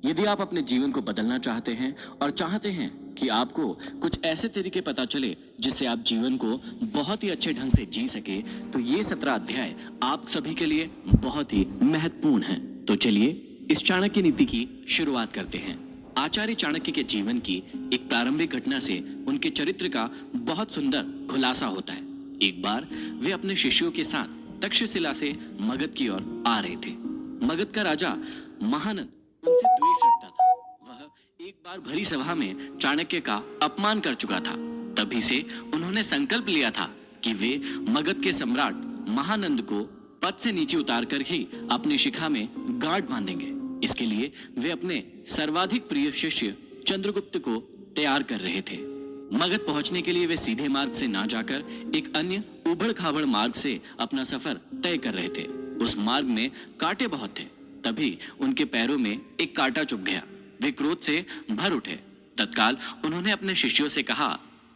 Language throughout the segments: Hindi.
यदि आप अपने जीवन को बदलना चाहते हैं और चाहते हैं कि आपको कुछ ऐसे तरीके पता चले जिससे आप जीवन को बहुत ही अच्छे ढंग से जी सके, तो ये 17 अध्याय आप सभी के लिए बहुत ही महत्वपूर्ण है। तो चलिए इस चाणक्य नीति की शुरुआत करते हैं। आचार्य चाणक्य के जीवन की एक प्रारंभिक घटना से उनके चरित्र का बहुत सुंदर खुलासा होता है। एक बार वे अपने शिष्यों के साथ तक्षशिला से मगध की ओर आ रहे थे। मगध का राजा महानंद उनसे द्वेष रखता था। वह एक बार भरी सभा में चाणक्य का अपमान कर चुका था। तभी से उन्होंने संकल्प लिया था कि वे मगध के सम्राट महानंद को पद से नीचे उतार कर ही अपनी शिखा में गांठ बांधेंगे। इसके लिए वे अपने सर्वाधिक प्रिय शिष्य चंद्रगुप्त को तैयार कर रहे थे। मगध पहुंचने के लिए वे सीधे मार्ग से ना जाकर एक अन्य उबड़ खाबड़ मार्ग से अपना सफर तय कर रहे थे। उस मार्ग में कांटे बहुत थे। तभी उनके पैरों में एक कांटा चुभ गया। वे क्रोध से भर उठे। तत्काल उन्होंने अपने शिष्यों से कहा,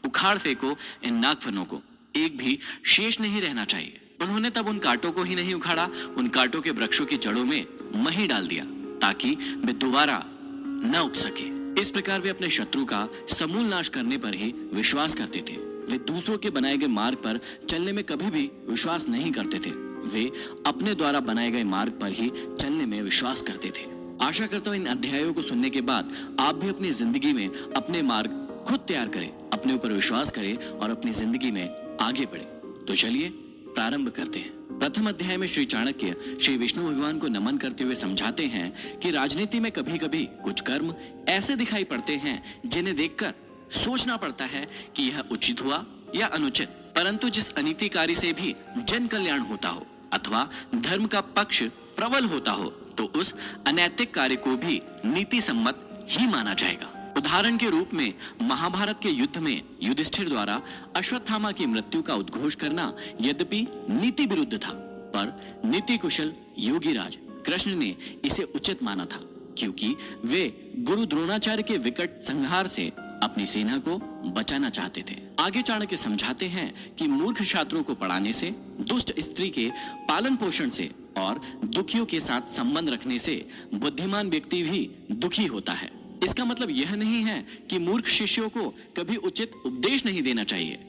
उखाड़ फेंको इन नागफनों को, एक भी शेष नहीं रहना चाहिए। उन्होंने तब उन कांटों को ही नहीं उखाड़ा, उन कांटों के वृक्षों की जड़ों में मही डाल दिया ताकि वे दोबारा न उग सके। इस प्रकार वे अपने शत्रु का समूल नाश करने पर ही विश्वास करते थे। वे दूसरों के बनाए गए मार्ग पर चलने में कभी भी विश्वास नहीं करते थे। वे अपने द्वारा बनाए गए मार्ग पर ही चलने में विश्वास करते थे। आशा करता हूँ इन अध्यायों को सुनने के बाद आप भी अपनी जिंदगी में अपने मार्ग खुद तैयार करें, अपने ऊपर विश्वास करें और अपनी जिंदगी में आगे बढ़े। तो चलिए प्रारंभ करते हैं। प्रथम अध्याय में श्री चाणक्य श्री विष्णु भगवान को नमन करते हुए समझाते हैं कि राजनीति में कभी कभी कुछ कर्म ऐसे दिखाई पड़ते हैं जिन्हें देखकर सोचना पड़ता है कि यह उचित हुआ या अनुचित, परंतु जिस अनीतिकारी से भी जन कल्याण होता हो अथवा धर्म का पक्ष प्रबल होता हो तो उस अनैतिक कार्य को भी नीति सम्मत ही माना जाएगा। उदाहरण के रूप में महाभारत के युद्ध में युधिष्ठिर द्वारा अश्वत्थामा की मृत्यु का उद्घोष करना यद्यपि नीति विरुद्ध था, पर नीति कुशल योगीराज कृष्ण ने इसे उचित माना था, क्योंकि वे गुरु द्रोणाचार्य के विकट संहार से अपनी सेना को बचाना चाहते थे। आगे चाणक्य समझाते हैं कि मूर्ख छात्रों को पढ़ाने से, दुष्ट स्त्री के पालन पोषण से और दुखियों के साथ संबंध रखने से बुद्धिमान व्यक्ति भी दुखी होता है। इसका मतलब यह नहीं है कि मूर्ख शिष्यों को कभी उचित उपदेश नहीं देना चाहिए।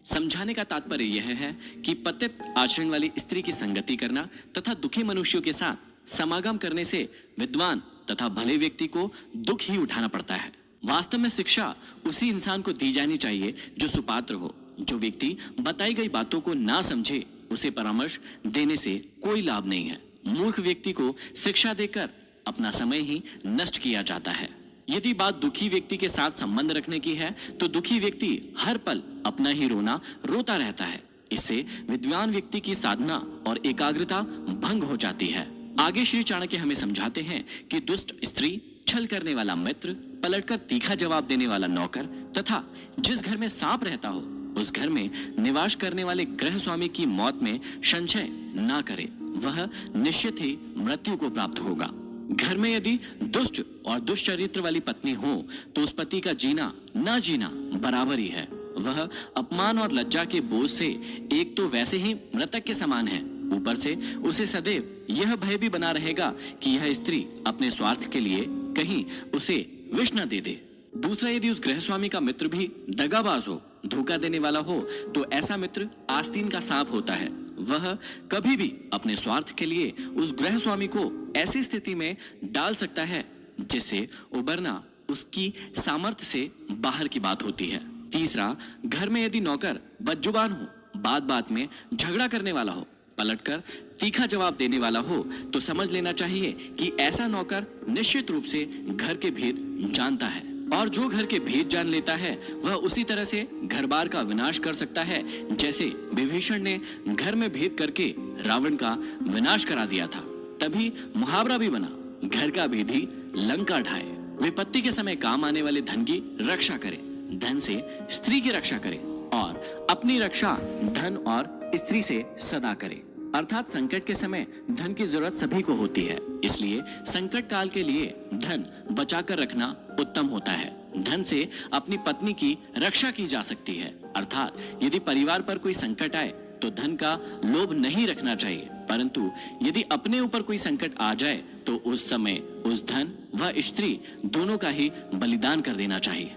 समझाने का तात्पर्य यह है कि पतित आचरण वाली स्त्री की संगति करना तथा दुखी मनुष्यों के साथ समागम करने से विद्वान तथा भले व्यक्ति को दुख ही उठाना पड़ता है। वास्तव में शिक्षा उसी इंसान को दी जानी चाहिए जो सुपात्र हो। जो व्यक्ति बताई गई बातों को ना समझे उसे परामर्श देने से कोई लाभ नहीं है। मूर्ख व्यक्ति को शिक्षा देकर अपना समय ही नष्ट किया जाता है। यदि बात दुखी व्यक्ति के साथ संबंध रखने की है तो दुखी व्यक्ति हर पल अपना ही रोना रोता रहता है। इससे विद्वान व्यक्ति की साधना और एकाग्रता भंग हो जाती है। आगे श्री चाणक्य हमें समझाते हैं कि दुष्ट स्त्री, छल करने वाला मित्र, पलटकर तीखा जवाब देने वाला नौकर तथा जिस घर में सांप रहता हो उस घर में निवास करने वाले गृह स्वामी की मौत में संशय ना करे, वह निश्चित ही मृत्यु को प्राप्त होगा। घर में यदि दुष्ट और दुष्चरित्र वाली पत्नी हो तो उस पति का जीना ना जीना बराबर ही है। वह अपमान और लज्जा के बोझ से एक तो वैसे ही मृतक के समान है, ऊपर से उसे सदैव यह भय भी बना रहेगा कि यह स्त्री अपने स्वार्थ के लिए कहीं उसे विष न दे दे। दूसरा, यदि उस गृह स्वामी का मित्र भी दगाबाज हो, धोखा देने वाला हो, तो ऐसा मित्र आस्तीन का सांप होता है। वह कभी भी अपने स्वार्थ के लिए उस गृह स्वामी को ऐसी स्थिति में डाल सकता है जिससे उबरना उसकी सामर्थ्य से बाहर की बात होती है। तीसरा, घर में यदि नौकर बदजुबान हो, बात बात में झगड़ा करने वाला हो, पलटकर तीखा जवाब देने वाला हो, तो समझ लेना चाहिए कि ऐसा नौकर निश्चित रूप से घर के भेद जानता है, और जो घर के भेद जान लेता है वह उसी तरह से घर बार का विनाश कर सकता है जैसे विभीषण ने घर में भेद करके रावण का विनाश करा दिया था। तभी मुहावरा भी बना, घर का भेदी लंका ढाए। विपत्ति के समय काम आने वाले धन की रक्षा करे, धन से स्त्री की रक्षा करे और अपनी रक्षा धन और स्त्री से सदा करे। अर्थात संकट के समय धन की जरूरत सभी को होती है, इसलिए संकट काल के लिए धन बचाकर रखना उत्तम होता है। धन से अपनी पत्नी की रक्षा की जा सकती है। अर्थात यदि परिवार पर कोई संकट आए तो धन का लोभ नहीं रखना चाहिए, परंतु यदि अपने ऊपर कोई संकट आ जाए तो उस समय उस धन व स्त्री दोनों का ही बलिदान कर देना चाहिए।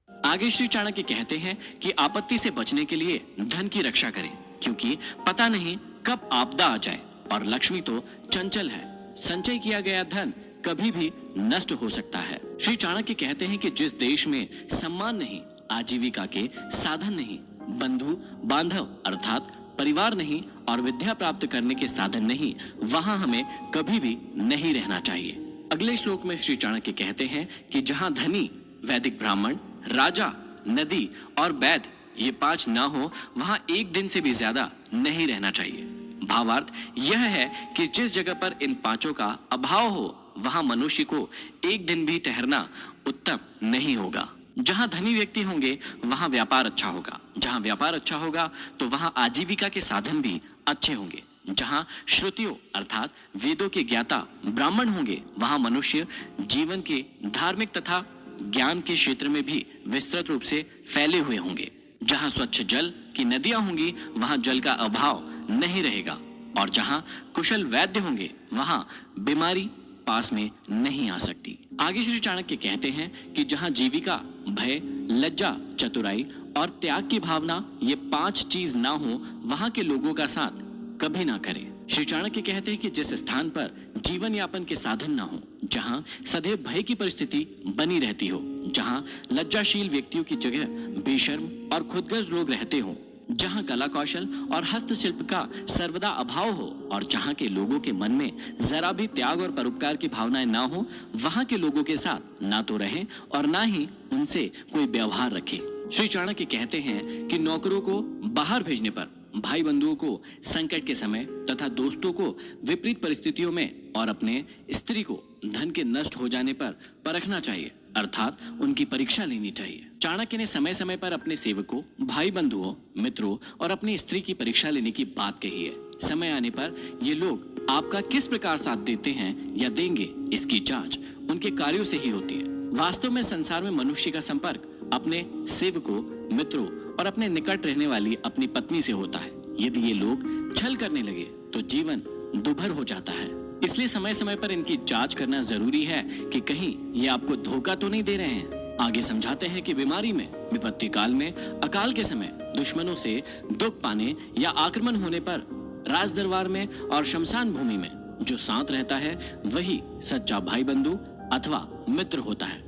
आगे श्री चाणक्य कहते हैं कि आपत्ति से बचने के लिए धन की रक्षा करें, क्योंकि पता नहीं कब आपदा आ जाए और लक्ष्मी तो चंचल है। संचय किया गया धन कभी भी नष्ट हो सकता है। श्री चाणक्य कहते हैं कि जिस देश में सम्मान नहीं, आजीविका के साधन नहीं, बंधु बांधव अर्थात परिवार नहीं और विद्या प्राप्त करने के साधन नहीं, वहां हमें कभी भी नहीं रहना चाहिए। अगले श्लोक में श्री चाणक्य कहते हैं कि जहां धनी, वैदिक ब्राह्मण, राजा, नदी और वैद्य ये 5 ना हो, वहां एक दिन से भी ज्यादा नहीं रहना चाहिए। भावार्थ यह है कि जिस जगह पर इन 5 का अभाव हो, वहां मनुष्य को एक दिन भी ठहरना उत्तम नहीं होगा। जहां धनी व्यक्ति होंगे वहां व्यापार अच्छा होगा, जहां व्यापार अच्छा होगा तो वहां आजीविका के साधन भी अच्छे होंगे। जहां श्रुतियों अर्थात वेदों के ज्ञाता ब्राह्मण होंगे वहां मनुष्य जीवन के धार्मिक तथा ज्ञान के क्षेत्र में भी विस्तृत रूप से फैले हुए होंगे। जहां स्वच्छ जल की नदियां होंगी वहां जल का अभाव नहीं रहेगा, और जहां कुशल वैद्य होंगे वहां बीमारी पास में नहीं आ सकती। आगे श्री चाणक्य कहते हैं कि जहां जीविका, भय, लज्जा, चतुराई और त्याग की भावना ये 5 चीज ना हो, वहां के लोगों का साथ कभी ना करें। श्री चाणक्य कहते हैं कि जिस स्थान पर जीवन यापन के साधन ना हो, जहां सदैव भय की परिस्थिति बनी रहती हो, जहां लज्जाशील व्यक्तियों की जगह बेशर्म और खुदगर्ज लोग रहते हो, जहां कला कौशल और हस्तशिल्प का सर्वदा अभाव हो और जहां के लोगों के मन में जरा भी त्याग और परोपकार की भावनाएं ना हो, वहां के लोगों के साथ ना तो रहें और ना ही उनसे कोई व्यवहार रखें। श्री चाणक्य कहते हैं कि नौकरों को बाहर भेजने पर, भाई बंधुओं को संकट के समय तथा दोस्तों को विपरीत परिस्थितियों में और अपने स्त्री को धन के नष्ट हो जाने पर परखना चाहिए, अर्थात उनकी परीक्षा लेनी चाहिए। चाणक्य ने समय समय पर अपने सेवकों, भाई बंधुओं, मित्रों और अपनी स्त्री की परीक्षा लेने की बात कही है। समय आने पर ये लोग आपका किस प्रकार साथ देते हैं या देंगे, इसकी जांच उनके कार्यों से ही होती है। वास्तव में संसार में मनुष्य का संपर्क अपने सेवकों, मित्रों और अपने निकट रहने वाली अपनी पत्नी से होता है। यदि ये लोग छल करने लगे तो जीवन दुभर हो जाता है। इसलिए समय समय पर इनकी जांच करना जरूरी है कि कहीं ये आपको धोखा तो नहीं दे रहे हैं। आगे समझाते हैं कि बीमारी में, विपत्ति काल में, अकाल के समय, दुश्मनों से दुख पाने या आक्रमण होने पर, राज दरबार में और शमशान भूमि में जो साथ रहता है वही सच्चा भाई बंधु अथवा मित्र होता है।